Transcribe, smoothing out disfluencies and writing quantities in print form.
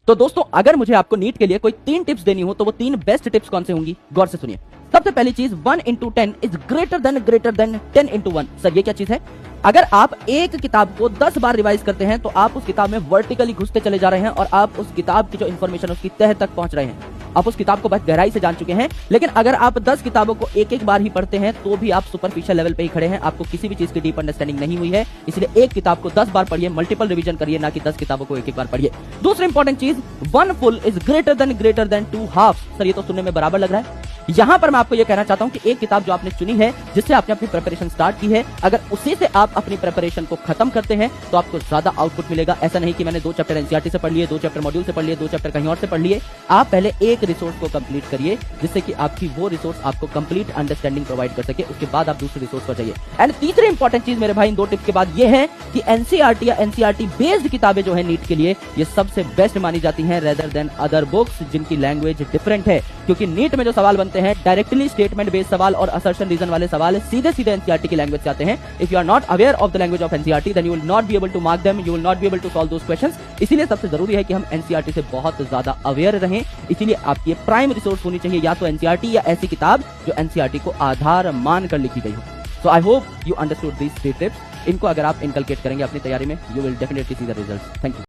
तो दोस्तों अगर मुझे आपको नीट के लिए कोई 3 टिप्स देनी हो तो वो 3 बेस्ट टिप्स कौन से होंगी, गौर से सुनिए। सबसे पहली चीज 1 into 10 is greater than 10 into 1। Sir ये क्या चीज है? अगर आप एक किताब को 10 बार रिवाइज करते हैं तो आप उस किताब में वर्टिकली घुसते चले जा रहे हैं और आप उस किताब की जो इन्फॉर्मेशन उसकी तह तक पहुंच रहे हैं। आप उस किताब को बहुत गहराई से जान चुके हैं। लेकिन अगर आप 10 किताबों को एक एक बार ही पढ़ते हैं तो भी आप सुपरफिशियल लेवल पे ही खड़े हैं, आपको किसी भी चीज की डीप अंडरस्टैंडिंग नहीं हुई है। इसलिए एक किताब को 10 बार पढ़िए, मल्टीपल रिवीजन करिए, ना कि 10 किताबों को एक एक बार पढ़िए। दूसरी इंपॉर्टेंट चीज 1 full is greater than 2 halves। Sir ये तो सुनने में बराबर लग रहा है। यहां पर मैं आपको यह कहना चाहता हूं कि एक किताब जो आपने चुनी है, जिससे आपने अपनी प्रिपरेशन स्टार्ट की है, अगर उसी से आप अपनी प्रिपरेशन को खत्म करते हैं तो आपको ज्यादा आउटपुट मिलेगा। ऐसा नहीं कि मैंने 2 चैप्टर एनसीईआरटी से पढ़ लिए, 2 चैप्टर मॉड्यूल से पढ़ लिए, 2 चैप्टर कहीं और से पढ़ लिए। आप पहले एक रिसोर्स को कंप्लीट करिए जिससे कि आपकी वो रिसोर्स आपको कंप्लीट अंडरस्टैंडिंग प्रोवाइड कर सके, उसके बाद आप दूसरे रिसोर्स पर जाइए। एंड तीसरी इंपॉर्टेंट चीज मेरे भाई इन 2 टिप्स के बाद ये है कि एनसीईआरटी या एनसीईआरटी बेस्ड किताबें जो है नीट के लिए, ये सबसे बेस्ट मानी जाती हैं रेदर देन अदर बुक्स जिनकी लैंग्वेज डिफरेंट है। क्योंकि नीट में जो सवाल बनते हैं डायरेक्टली स्टेटमेंट बेस्ड सवाल और असर्शन रीजन वाले सवाल सीधे एनसीईआरटी की लैंग्वेज से आते हैं। If you are not aware of the language of NCERT then you will not be able to mark them, you will not be able to solve those questions. इसीलिए सबसे जरूरी है कि हम एनसीईआरटी से बहुत ज्यादा अवेयर रहें। इसीलिए आपकी प्राइम रिसोर्स होनी चाहिए या तो एनसीईआरटी या ऐसी किताब जो एनसीईआरटी को आधार मानकर लिखी गई हो। So I hope you understood these 3 tips. इनको अगर आप इनकलकेट करेंगे अपनी तैयारी में, you will definitely see the results. Thank you.